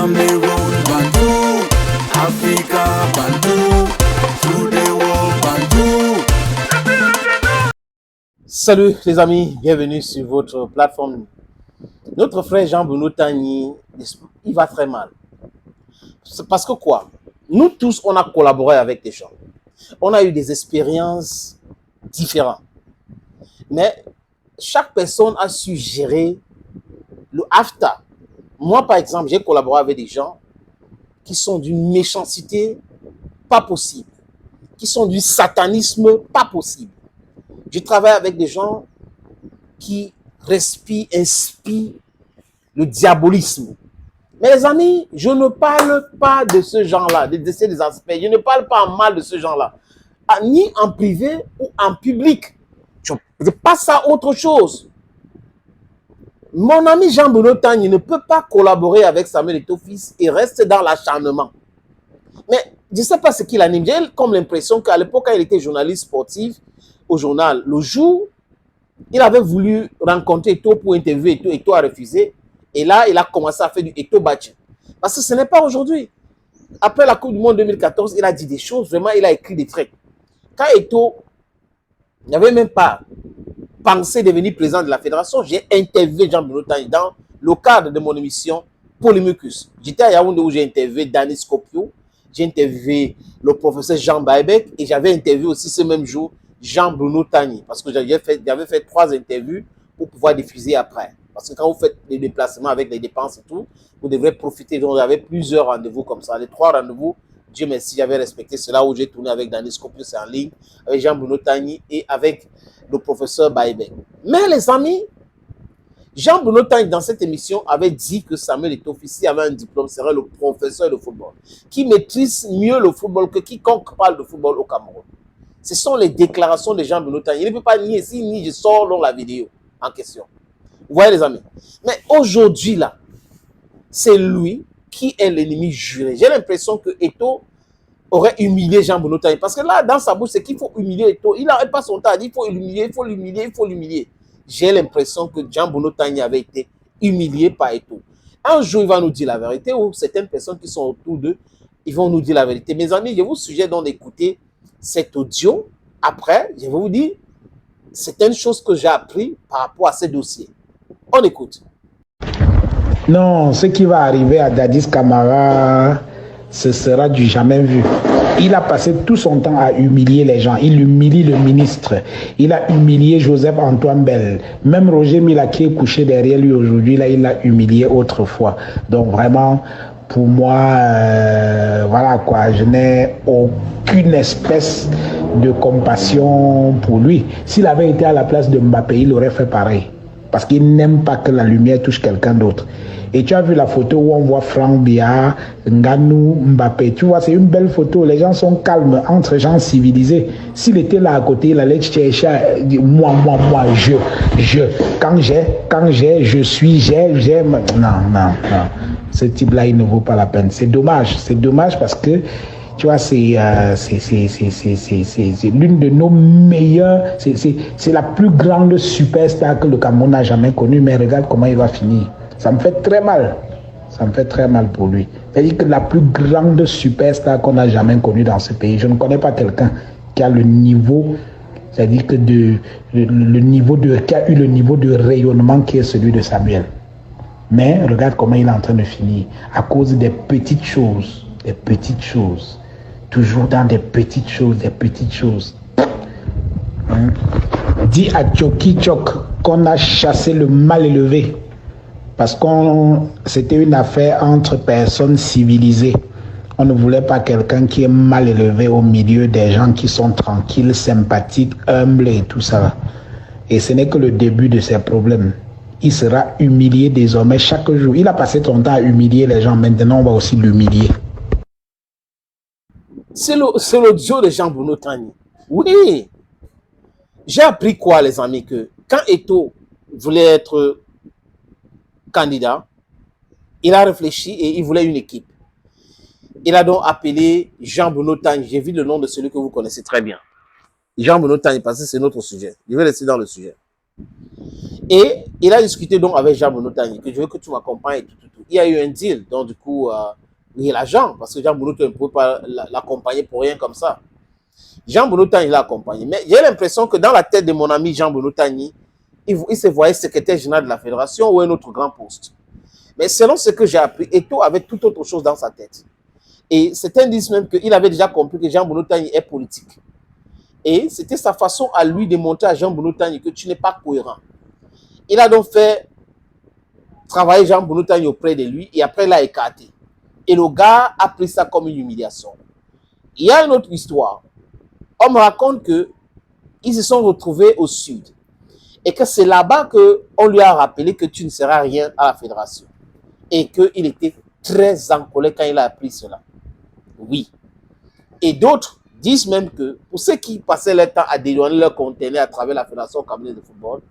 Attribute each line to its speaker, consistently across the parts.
Speaker 1: Cameroon, Bantou, Africa, Bantou, through the world, Bantou.
Speaker 2: Salut les amis, bienvenue sur votre plateforme. Notre frère Jean-Bruno Tagny, il va très mal. C'est parce que quoi? Nous tous, on a collaboré avec des gens. On a eu des expériences différentes. Mais chaque personne a su gérer le after. Moi, par exemple, j'ai collaboré avec des gens qui sont d'une méchanceté pas possible, qui sont du satanisme pas possible. Je travaille avec des gens qui respirent, inspirent le diabolisme. Mais les amis, je ne parle pas de ce genre-là, de ces aspects. Je ne parle pas en mal de ce genre-là, ni en privé ou en public. Je passe à autre chose. Mon ami Jean-Bruno Tagny ne peut pas collaborer avec Samuel Eto'o-Fils et reste dans l'acharnement. Mais je ne sais pas ce qu'il anime. J'ai comme l'impression qu'à l'époque, quand il était journaliste sportif au journal, le jour, il avait voulu rencontrer Eto'o pour interviewer Eto'o. Eto'o a refusé. Et là, il a commencé à faire du Eto'o Badji. Parce que ce n'est pas aujourd'hui. Après la Coupe du Monde 2014, il a dit des choses. Vraiment, il a écrit des trucs. Quand Eto'o n'avait même pas pensé devenir président de la fédération, j'ai interviewé Jean-Bruno Tagny dans le cadre de mon émission Polémicus. J'étais à Yaoundé où j'ai interviewé Danny Scopio, j'ai interviewé le professeur Jean Baebek et j'avais interviewé aussi ce même jour Jean-Bruno Tagny parce que j'avais fait 3 interviews pour pouvoir diffuser après. Parce que quand vous faites les déplacements avec les dépenses et tout, vous devrez profiter. Donc, j'avais plusieurs rendez-vous comme ça. Les 3 rendez-vous, Dieu merci, j'avais respecté cela où j'ai tourné avec Danny Scopio, c'est en ligne, avec Jean-Bruno Tagny et avec le professeur Baebek. Mais les amis, Jean-Bruno Tagny, dans cette émission, avait dit que Samuel Eto'o-Fils, s'il avait un diplôme, serait le professeur de football, qui maîtrise mieux le football que quiconque parle de football au Cameroun. Ce sont les déclarations de Jean-Bruno Tagny. Il ne peut pas nier, s'il nie, je sors dans la vidéo en question. Vous voyez les amis? Mais aujourd'hui, là, c'est lui qui est l'ennemi juré. J'ai l'impression que Eto'o aurait humilié Jean-Bruno Tagny. Parce que là, dans sa bouche, c'est qu'il faut humilier Eto'o. Il n'arrête pas son temps. Il dit il faut l'humilier, il faut l'humilier, il faut l'humilier. J'ai l'impression que Jean-Bruno Tagny avait été humilié par Eto'o. Un jour, il va nous dire la vérité, ou certaines personnes qui sont autour d'eux, ils vont nous dire la vérité. Mes amis, je vous suggère donc d'écouter cet audio. Après, je vais vous dire certaines choses que j'ai appris par rapport à ces dossiers. On écoute.
Speaker 3: Non, ce qui va arriver à Dadis Camara, ce sera du jamais vu. Il a passé tout son temps à humilier les gens. Il humilie le ministre. Il a humilié Joseph-Antoine Bell. Même Roger Mila qui est couché derrière lui aujourd'hui, là, il l'a humilié autrefois. Donc vraiment, pour moi, voilà quoi, je n'ai aucune espèce de compassion pour lui. S'il avait été à la place de Mbappé, il aurait fait pareil. Parce qu'il n'aime pas que la lumière touche quelqu'un d'autre. Et tu as vu la photo où on voit Franck Bia, Nganou, Mbappé. Tu vois, c'est une belle photo. Les gens sont calmes, entre gens civilisés. S'il était là à côté, il allait chercher, moi, je. Quand j'ai, je suis, j'ai. Non. Ce type-là, il ne vaut pas la peine. C'est dommage. C'est dommage parce que, tu vois, c'est l'une de nos meilleures, c'est la plus grande superstar que le Cameroun n'a jamais connue, mais regarde comment il va finir. Ça me fait très mal. Ça me fait très mal pour lui. C'est-à-dire que la plus grande superstar qu'on a jamais connue dans ce pays, je ne connais pas quelqu'un qui a le niveau, c'est-à-dire que qui a eu le niveau de rayonnement qui est celui de Samuel. Mais regarde comment il est en train de finir, à cause des petites choses. Des petites choses. Toujours dans des petites choses. Dis à Tchoki Tchok qu'on a chassé le mal élevé. Parce que c'était une affaire entre personnes civilisées. On ne voulait pas quelqu'un qui est mal élevé au milieu des gens qui sont tranquilles, sympathiques, humbles et tout ça. Et ce n'est que le début de ses problèmes. Il sera humilié désormais chaque jour. Il a passé son temps à humilier les gens. Maintenant, on va aussi l'humilier.
Speaker 2: C'est l'audio de Jean-Bruno Tagny. Oui. J'ai appris quoi, les amis, que quand Eto'o voulait être candidat, il a réfléchi et il voulait une équipe. Il a donc appelé Jean-Bruno Tagny. J'ai vu le nom de celui que vous connaissez très bien. Jean-Bruno Tagny, parce que c'est notre sujet. Je vais rester dans le sujet. Et il a discuté donc avec Jean Bruno Tagny, que je veux que tu m'accompagnes et tout. Il y a eu un deal, donc du coup, il est l'agent, parce que Jean Bruno Tagny ne pouvait pas l'accompagner pour rien comme ça. Jean Bruno Tagny l'a accompagné. Mais j'ai l'impression que dans la tête de mon ami Jean Bruno Tagny, il se voyait secrétaire général de la fédération ou un autre grand poste. Mais selon ce que j'ai appris, Eto'o avait tout autre chose dans sa tête. Et c'est un indice même qu'il avait déjà compris que Jean Bruno Tagny est politique. Et c'était sa façon à lui de montrer à Jean Bruno Tagny que tu n'es pas cohérent. Il a donc fait travailler Jean Bruno Tagny auprès de lui et après il l'a écarté. Et le gars a pris ça comme une humiliation. Il y a une autre histoire. On me raconte qu'ils se sont retrouvés au sud et que c'est là-bas qu'on lui a rappelé que tu ne seras rien à la fédération. Et qu'il était très en colère quand il a appris cela. Oui. Et d'autres disent même que pour ceux qui passaient leur temps à dédouaner leur contenu à travers la fédération camerounaise de football,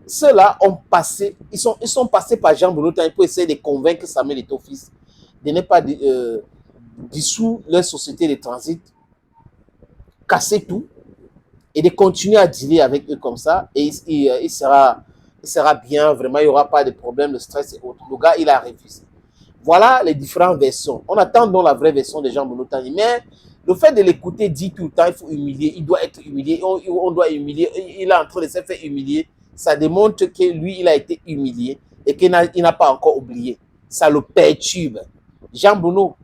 Speaker 2: ceux-là ont passé, ils sont passés par Jean Bruno Tagny pour essayer de convaincre Samuel Eto'o fils de ne pas dissoudre leur société de transit, casser tout et de continuer à dealer avec eux comme ça. Et il sera bien, vraiment, il n'y aura pas de problème, de stress et autres. Le gars, il a refusé. Voilà les différentes versions. On attend donc la vraie version de Jean Bruno Tagny. Mais le fait de l'écouter dit tout le temps, il faut humilier, il doit être humilié, on doit humilier, il est en train de se faire humilier. Ça démontre que lui, il a été humilié et qu'il n'a pas encore oublié. Ça le perturbe. Jean Bruno,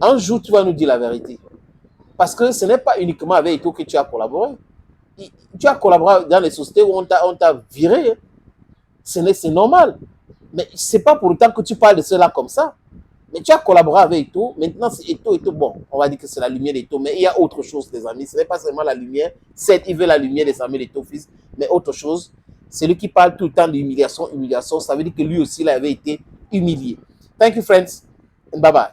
Speaker 2: un jour, tu vas nous dire la vérité. Parce que ce n'est pas uniquement avec Eto'o que tu as collaboré. Tu as collaboré dans les sociétés où on t'a viré. C'est normal. Mais ce n'est pas pour autant que tu parles de cela comme ça. Mais tu as collaboré avec Eto'o. Maintenant, c'est Eto'o. Bon, on va dire que c'est la lumière d'Eto'o. Mais il y a autre chose, les amis. Ce n'est pas seulement la lumière. Certes, il veut la lumière de Samuel Eto'o fils. Mais autre chose, c'est lui qui parle tout le temps d'humiliation, humiliation. Ça veut dire que lui aussi, il avait été humilié. Thank you, friends. And bye-bye.